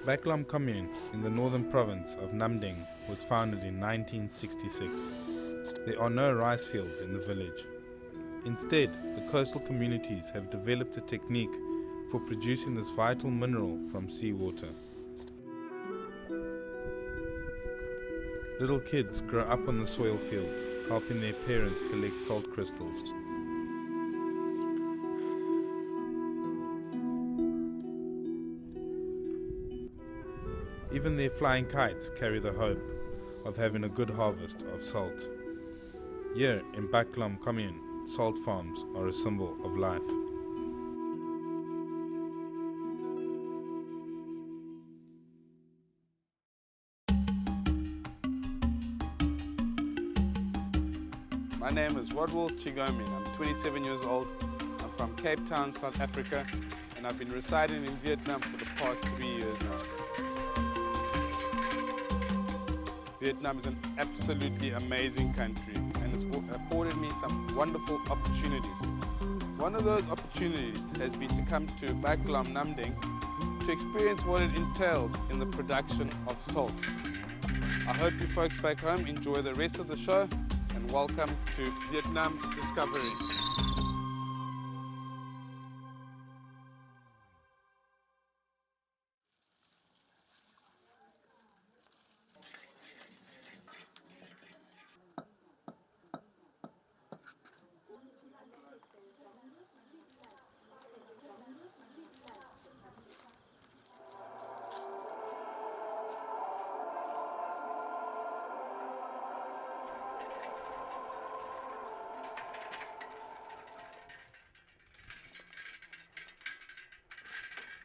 BachLong commune in the northern province of Nam Ding was founded in 1966. There are no rice fields in the village. Instead, the coastal communities have developed a technique for producing this vital mineral from seawater. Little kids grow up on the soil fields, helping their parents collect salt crystals. Even their flying kites carry the hope of having a good harvest of salt. Here in BachLong commune, salt farms are a symbol of life. My name is Rodwell Chigomi. I'm 27 years old. I'm from Cape Town, South Africa, and I've been residing in Vietnam for the past 3 years now. Vietnam is an absolutely amazing country, and it's afforded me some wonderful opportunities. One of those opportunities has been to come to BachLong Nam Ding to experience what it entails in the production of salt. I hope you folks back home enjoy the rest of the show, and welcome to Vietnamdiscovery.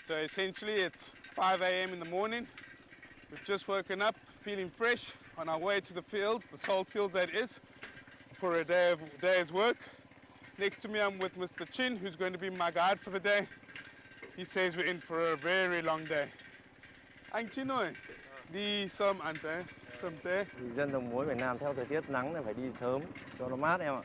So essentially it's 5 a.m. in the morning. We've just woken up, feeling fresh, on our way to the field, the salt fields that is, for a day's work. Next to me I'm with Mr. Chin, who's going to be my guide for the day. He says we're in for a very long day. Anh Chin ơi, đi sớm anh thế, sớm thế. Dân đồng muối Việt Nam theo thời tiết nắng là phải đi sớm cho nó mát em ạ.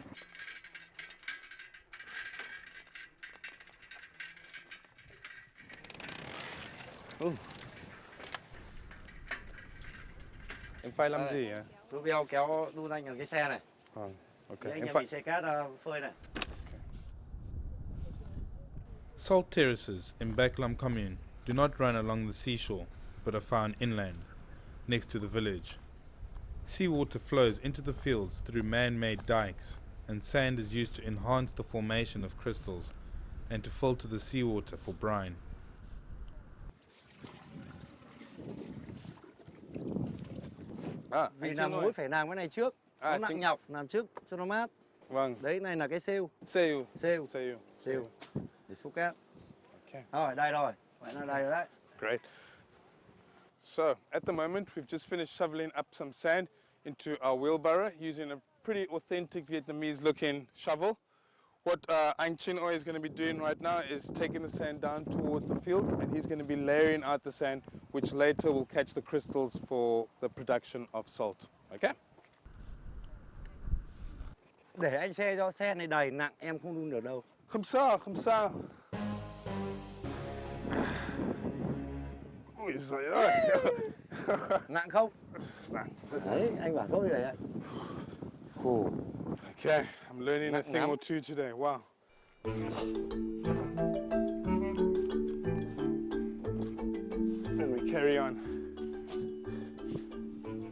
Em phải làm gì ạ? Tôi beo kéo đu anh ở cái xe này. Okay. Anh em bị xe cát phơi này. Salt terraces in BachLong commune do not run along the seashore, but are found inland, next to the village. Seawater flows into the fields through man-made dikes, and sand is used to enhance the formation of crystals and to filter the seawater for brine. Vì làm muối phải làm cái này trước, nó nặng nhọc, làm trước cho nó mát. Vâng. Đấy, này là cái xêu. Xêu. Để xúc cát. Okay. Rồi, đây rồi. Vậy là đây rồi đấy. Great. So, at the moment, we've just finished shoveling up some sand into our wheelbarrow using a pretty authentic Vietnamese-looking shovel. What Anh Chin Oi is going to be doing right now is taking the sand down towards the field, and he's going to be layering out the sand, which later will catch the crystals for the production of salt. Okay? Để anh xe cho xe này đầy nặng, em không đun được đâu. Không sao, không sao. Ui giời ơi. Nặng không? Nặng. Đấy, anh bảo không như vậy. Khổ. Okay, I'm learning a thing or two today. Wow. And we carry on.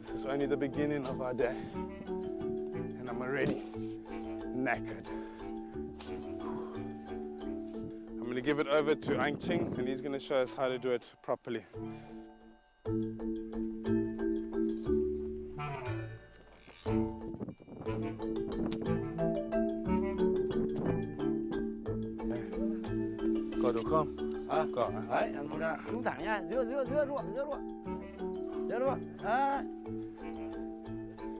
This is only the beginning of our day, and I'm already knackered. I'm going to give it over to Anh Ching, and he's going to show us how to do it properly. Có được không? Có. Đấy, đúng thẳng nha, giữa ruộng. Đấy.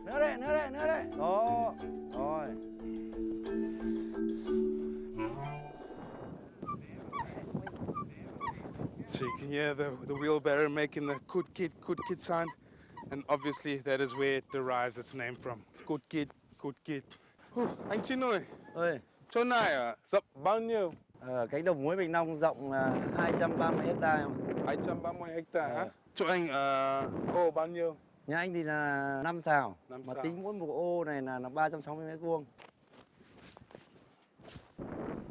Nữa đây. Đó. Rồi. So you can hear the wheelbarrow making the kut kit sound, and obviously that is where it derives its name from. Kut kit. Anh Chin ơi. Ơi. Chỗ này rộng bao nhiêu? Cánh đồng muối Bình Long rộng 230 hectare. 230 hectare hả? Chỗ anh ô bao nhiêu? Nhà anh thì là 5 sào, Năm mà sào. tính mỗi một ô này là 360 mét vuông.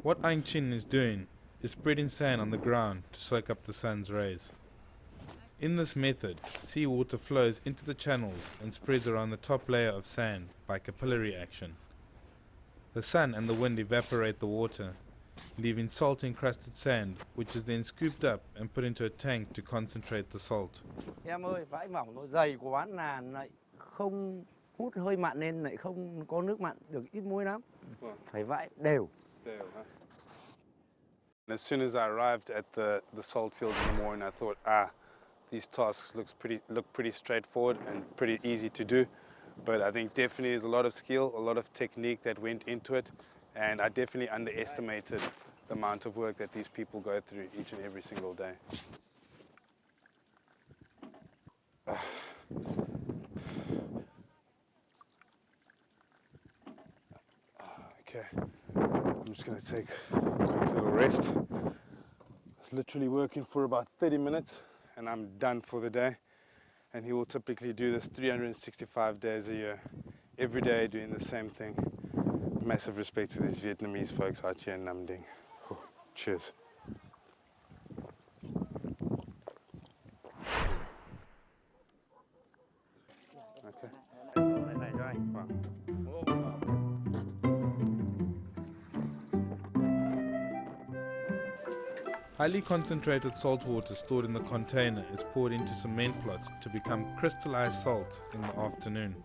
What Anh Chin is doing is spreading sand on the ground to soak up the sun's rays. In this method, seawater flows into the channels and spreads around the top layer of sand by capillary action. The sun and the wind evaporate the water, leaving salt-encrusted sand, which is then scooped up and put into a tank to concentrate the salt. Em ơi, vải mỏng nó dày quá là lại không hút hơi mặn nên lại không có nước mặn được, ít muối lắm. Phải vải đều. As soon as I arrived at the salt fields in the morning, I thought, these tasks look pretty straightforward and pretty easy to do. But I think definitely there's a lot of skill, a lot of technique that went into it, and I definitely underestimated the amount of work that these people go through each and every single day. Okay, I'm just going to take a quick little rest. I was literally working for about 30 minutes and I'm done for the day. And he will typically do this 365 days a year, every day doing the same thing. Massive respect to these Vietnamese folks out here in Nam Ding. Cheers. Okay. Wow. Highly concentrated salt water stored in the container is poured into cement plots to become crystallized salt in the afternoon.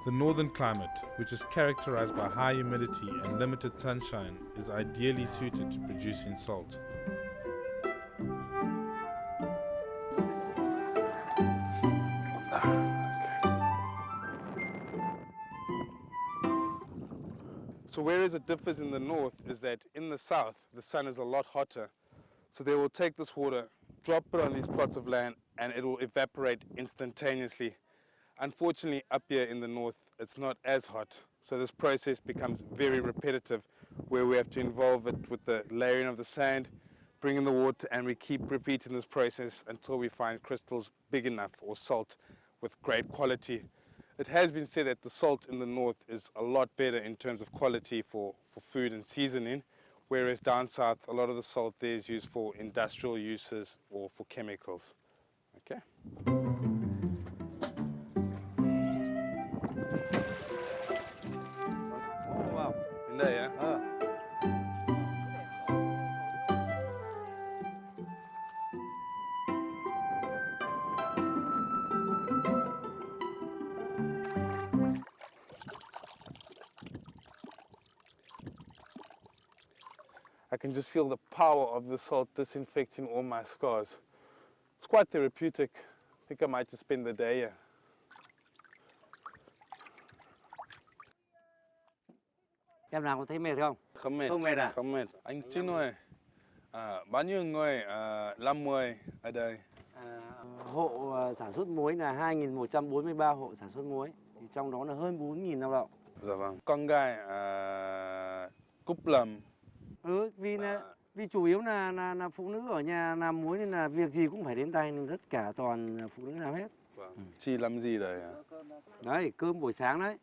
The northern climate, which is characterized by high humidity and limited sunshine, is ideally suited to producing salt. So whereas it differs in the north is that in the south, the sun is a lot hotter. So they will take this water, drop it on these plots of land, and it will evaporate instantaneously. Unfortunately, up here in the north, it's not as hot. So this process becomes very repetitive, where we have to involve it with the layering of the sand, bring in the water, and we keep repeating this process until we find crystals big enough or salt with great quality. It has been said that the salt in the north is a lot better in terms of quality for food and seasoning, whereas down south, a lot of the salt there is used for industrial uses or for chemicals. Okay. Oh, wow. In there, yeah? I can just feel the power of the salt disinfecting all my scars. It's quite therapeutic. I think I might just spend the day here. Em làm có thấy mệt không? Không mệt. Không mệt à? Không mệt. Anh Trinh ơi, bao nhiêu người làm muối ở đây? Hộ sản xuất muối là 2.143 hộ sản xuất muối. Thì trong đó là hơn 4.000 lao động. Dạ vâng. Con gái Cúc Lâm. Vì chủ yếu là phụ nữ ở nhà làm muối nên là việc gì cũng phải đến tay nên tất cả toàn phụ nữ làm hết. Vâng. Chị làm gì đây? Đấy, cơm buổi sáng đấy.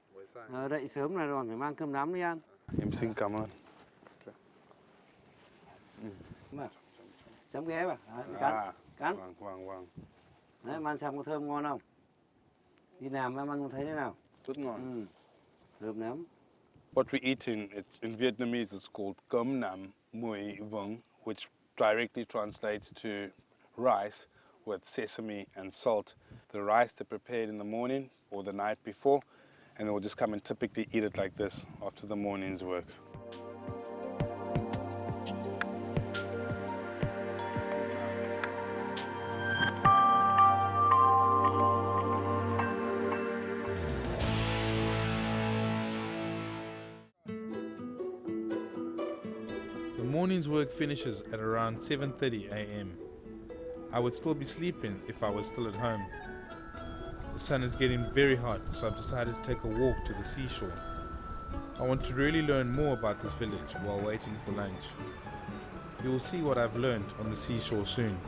Dậy sớm là còn phải mang cơm nắm đi ăn. Em xin cảm ơn. Chấm ghé vào, cắn. Vâng. Đấy, ăn xong có thơm ngon không? Đi làm em ăn thấy thế nào? Rất ngon. Thơm lắm. What we're eating, it's in Vietnamese, it's called Vietnamdiscovery, which directly translates to rice with sesame and salt. The rice they prepared in the morning or the night before, and they will just come and typically eat it like this after the morning's work. The morning's work finishes at around 7:30 a.m. I would still be sleeping if I was still at home. The sun is getting very hot, so I've decided to take a walk to the seashore. I want to really learn more about this village while waiting for lunch. You will see what I've learned on the seashore soon.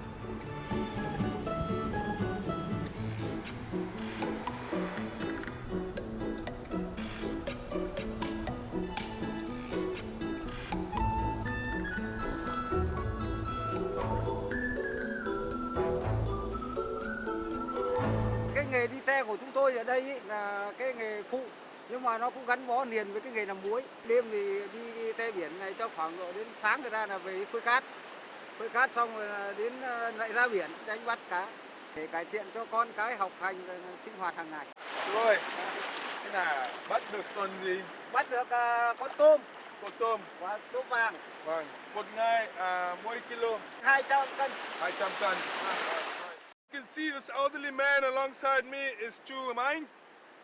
Cái nghề đi xe của chúng tôi ở đây ý, là cái nghề phụ, nhưng mà nó cũng gắn bó liền với cái nghề làm muối. Đêm thì đi xe biển này cho khoảng độ đến sáng người ta là về phơi cát. Phơi cát xong rồi là đến lại ra biển đánh bắt cá để cải thiện cho con cái học hành rồi sinh hoạt hàng ngày. Rồi, thế là bắt được con gì? Bắt được con tôm Con tôm. và tôm vàng Vâng. Một ngày mỗi kilo. 200 cân. 200 cân. You can see this elderly man alongside me is Chu Amang,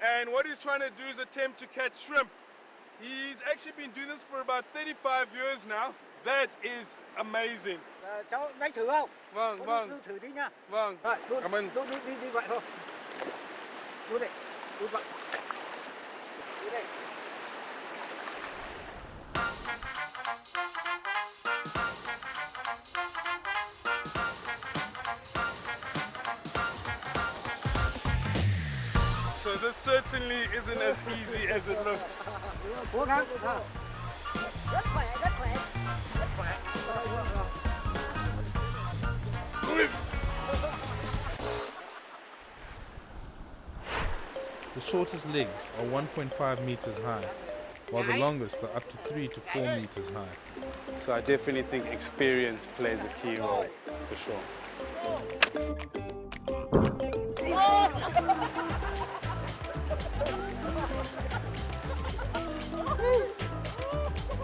and what he's trying to do is attempt to catch shrimp. He's actually been doing this for about 35 years now. That is amazing. Cháu đánh thử không? Vâng, vâng. Đun thử tí nha. Vâng. Rồi, Cảm ơn. đi vậy thôi. Đun đây, đun vậy. Đi đây. So this certainly isn't as easy as it looks. Cố gắng. Rất khỏe, rất khỏe. Rất khỏe. The shortest legs are 1.5 meters high, while the longest are up to 3 to 4 meters high. So I definitely think experience plays a key role, for sure.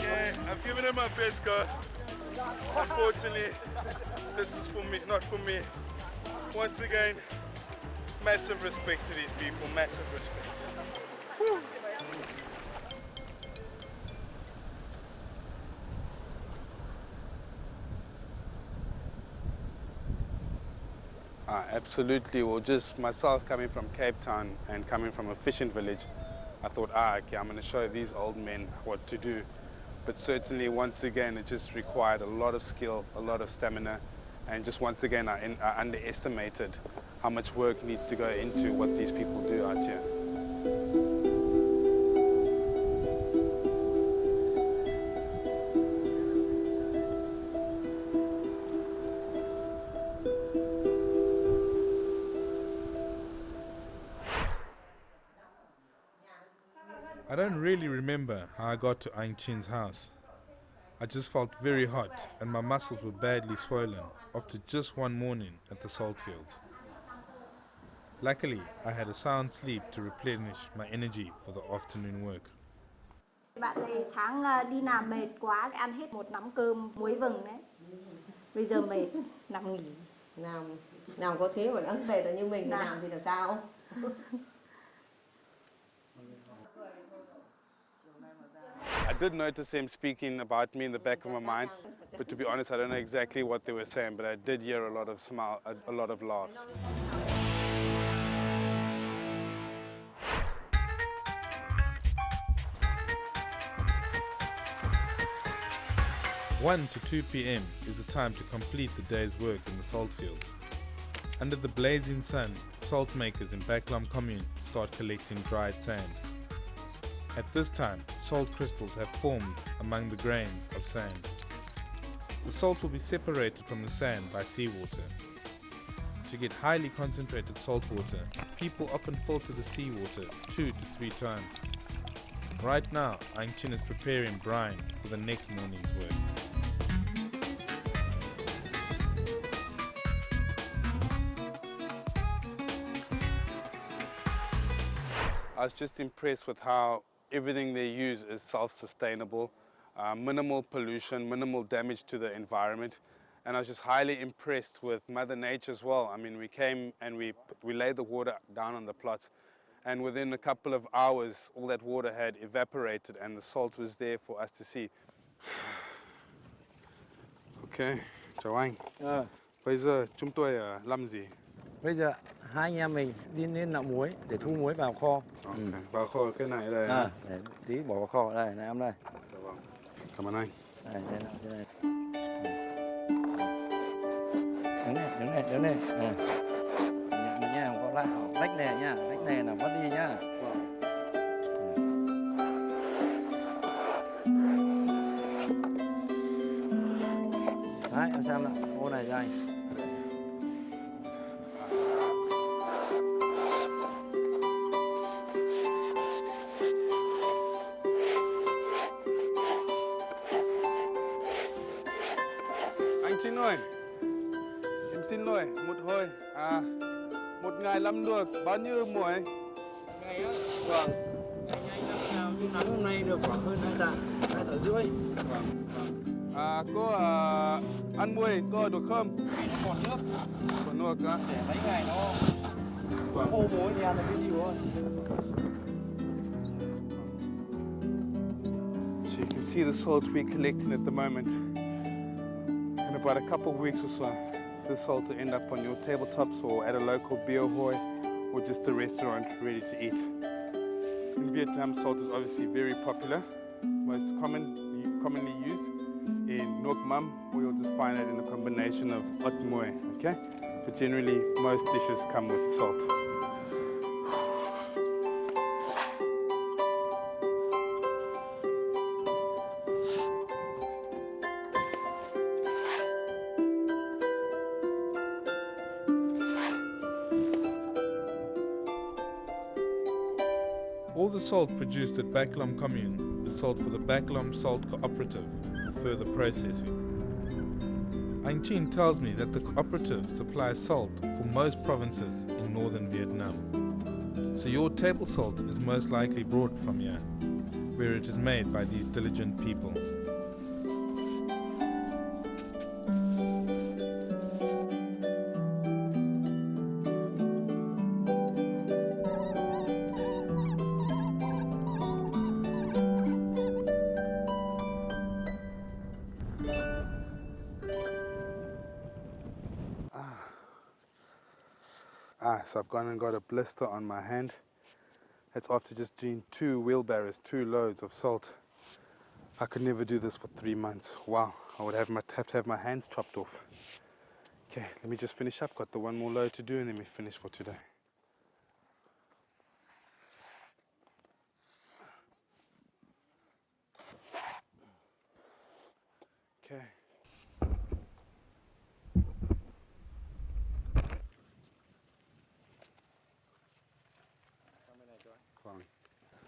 Yeah, I've given it my best go. Unfortunately, this is for me, not for me. Once again, massive respect to these people, massive respect. Absolutely. Well, just myself coming from Cape Town and coming from a fishing village, I thought, okay, I'm going to show these old men what to do. But certainly, once again, it just required a lot of skill, a lot of stamina, and just once again, I underestimated how much work needs to go into what these people do out here. I don't really remember how I got to Anh Chin's house. I just felt very hot and my muscles were badly swollen after just one morning at the salt fields. Luckily, I had a sound sleep to replenish my energy for the afternoon work. Bạn này sáng đi làm mệt quá, ăn hết một nắm cơm muối vừng đấy. Bây giờ mệt, nằm nghỉ. Nào có thế mà đã mệt là như mình làm thì làm sao? I did notice them speaking about me in the back of my mind, but to be honest, I don't know exactly what they were saying, but I did hear a lot of laughs. (1 to 2 p.m. is the time to complete the day's work in the salt field. Under the blazing sun, salt makers in BachLong commune start collecting dried sand. At this time, salt crystals have formed among the grains of sand. The salt will be separated from the sand by seawater. To get highly concentrated salt water, people often filter the seawater 2 to 3 times. Right now, Anh Chin is preparing brine for the next morning's work. I was just impressed with how everything they use is self-sustainable, minimal pollution, minimal damage to the environment, and I was just highly impressed with Mother Nature as well. I mean, we came and we laid the water down on the plots, and within a couple of hours, all that water had evaporated and the salt was there for us to see. Okay, chào anh. Bây giờ chúng tôi làm gì? Bây giờ hai anh em mình đi lên nạo muối để thu muối vào kho. Okay. Vào kho cái này đây. Để tí bỏ vào kho đây này em đây. Cảm ơn anh. Đây, đây. đứng này. Mình nha, không có lại lách nè nha, lách nè là mất đi nhá. Đấy, em xem nào, ô này cho anh. Anh Chín ơi, em xin lỗi, một hồi, một ngày làm được bao nhiêu muối? Ngày á? Vâng. Ngày nhanh năm nào, như nắng hôm nay được khoảng hơn 2 tạ rưỡi. Vâng. Cô ăn muối, cô được không? Vì nó còn nước. Còn nước á? Để mấy ngày nó Vâng. khô muối thì ăn được cái gì thôi. So you can see the salt we're collecting at the moment. In about a couple of weeks or so, this salt will end up on your tabletops or at a local beer hoi or just a restaurant ready to eat. In Vietnam, salt is obviously very popular, most commonly used in nuoc mam, or you'll just find it in a combination of ot muoi, okay? But generally, most dishes come with salt. All the salt produced at BachLong Commune is sold for the BachLong Salt Cooperative for further processing. Anh Chin tells me that the cooperative supplies salt for most provinces in northern Vietnam. So your table salt is most likely brought from here, where it is made by these diligent people. So I've gone and got a blister on my hand. That's after just doing 2 wheelbarrows, 2 loads of salt. I could never do this for 3 months. Wow, I would have to have my hands chopped off. Okay, let me just finish up. Got the one more load to do and then we finish for today. Okay.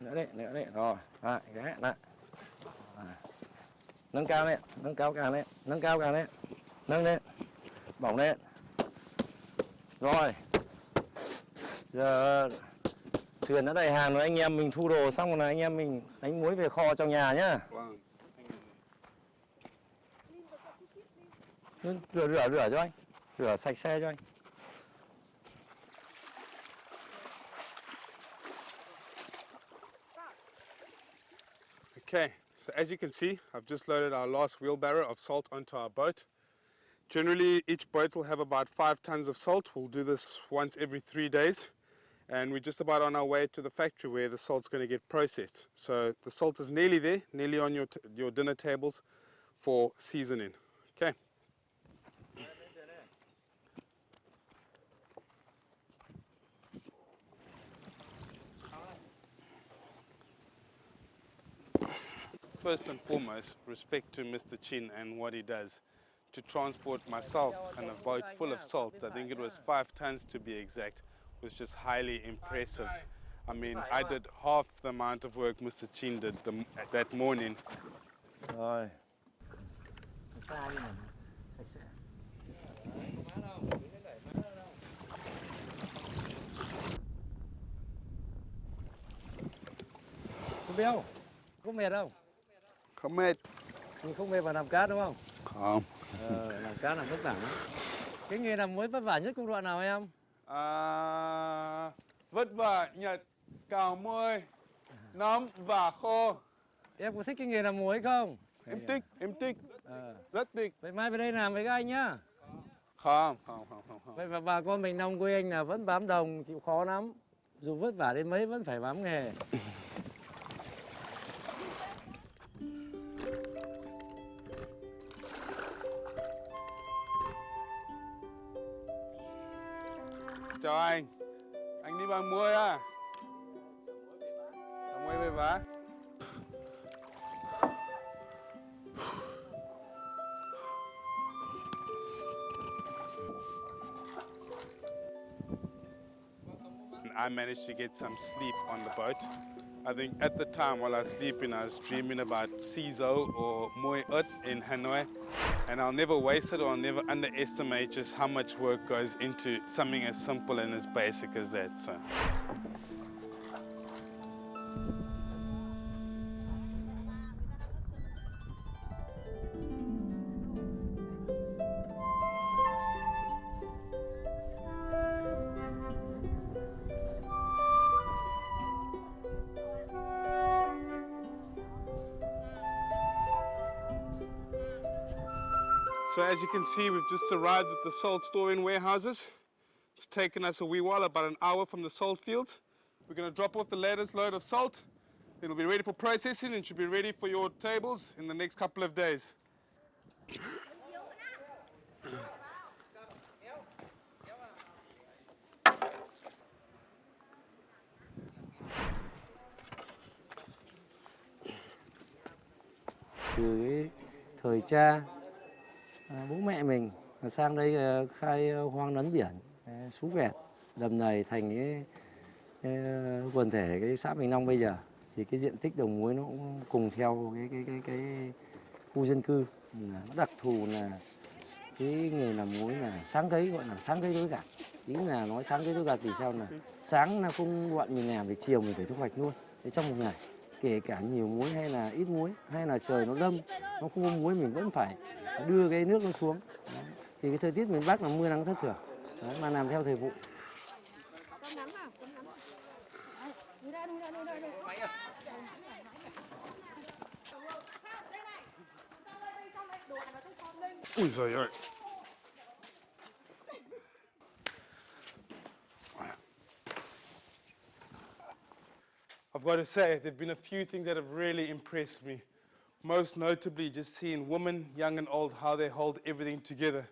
Nữa đấy, rồi, ghé, nè. Nâng cao lên, nâng cao càng lên, nâng lên, bỏng lên. Rồi, giờ thuyền đã đầy hàng rồi, anh em mình thu đồ xong rồi anh em mình đánh muối về kho trong nhà nhá. Rửa cho anh, rửa sạch xe cho anh. Okay, so as you can see, I've just loaded our last wheelbarrow of salt onto our boat. Generally, each boat will have about 5 tons of salt. We'll do this once every 3 days. And we're just about on our way to the factory where the salt's going to get processed. So the salt is nearly there, nearly on your dinner tables for seasoning. Okay. First and foremost, respect to Mr. Chin and what he does. To transport myself and a boat full of salt, I think it was 5 tons to be exact, was just highly impressive. I mean, I did half the amount of work Mr. Chin did that morning. Rồi. Cô Béo, có mệt không? Không mệt. Mình không mệt vào làm cá đúng không? Không. Làm cá làm vất vả lắm. Cái nghề làm muối vất vả nhất công đoạn nào em? Vất vả nhặt cào muối, nóng và khô. Em có thích cái nghề làm muối không? Em thích. Rất thích. Vậy mai về đây làm với các anh nhá. Không. Vậy và bà con mình nông quê anh là vẫn bám đồng, chịu khó lắm. Dù vất vả đến mấy vẫn phải bám nghề. chào anh đi bằng muối à? Bằng muối về vá. I managed to get some sleep on the boat. I think at the time while I was sleeping, I was dreaming about Sizo or Muoi Ut in Hanoi. And I'll never waste it, or I'll never underestimate just how much work goes into something as simple and as basic as that. So. So as you can see, we've just arrived at the salt storing warehouses. It's taken us a wee while, about an hour from the salt fields. We're going to drop off the latest load of salt. It'll be ready for processing and should be ready for your tables in the next couple of days. Từ cái thời cha bố mẹ mình sang đây khai hoang lấn biển, Sú Vẹt, đầm này thành cái quần thể cái xã Bình Long bây giờ, thì cái diện tích đồng muối nó cũng cùng theo cái khu dân cư. Nó đặc thù là cái nghề làm muối là sáng cấy, gọi là sáng cấy tối gặt. Ý là nói sáng cấy tối gặt thì sao, là sáng là không bọn mình làm, thì chiều mình phải thu hoạch luôn. Thế trong một ngày, kể cả nhiều muối hay là ít muối, hay là trời nó đâm, nó không có muối, mình vẫn phải đưa cái nước nó xuống. Đấy. Thì cái thời tiết miền Bắc là mưa nắng thất thường. Đấy, mà làm theo thời vụ. Ui giời ơi. I've got to say, there have been a few things that have really impressed me. Most notably, just seeing women, young and old, how they hold everything together.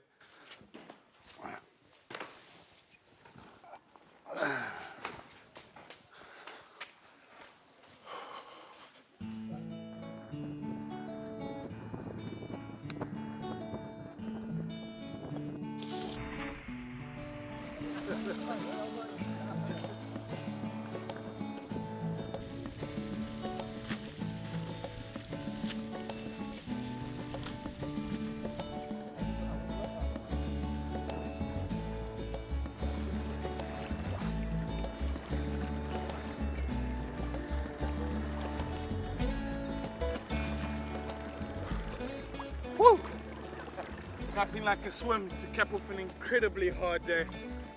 Woo! Nothing like a swim to cap off an incredibly hard day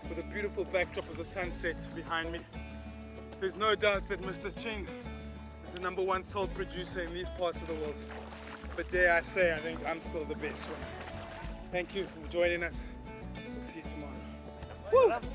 with a beautiful backdrop of the sunset behind me. There's no doubt that Mr. Ching is the #1 salt producer in these parts of the world. But dare I say, I think I'm still the best one. Thank you for joining us. We'll see you tomorrow. Woo!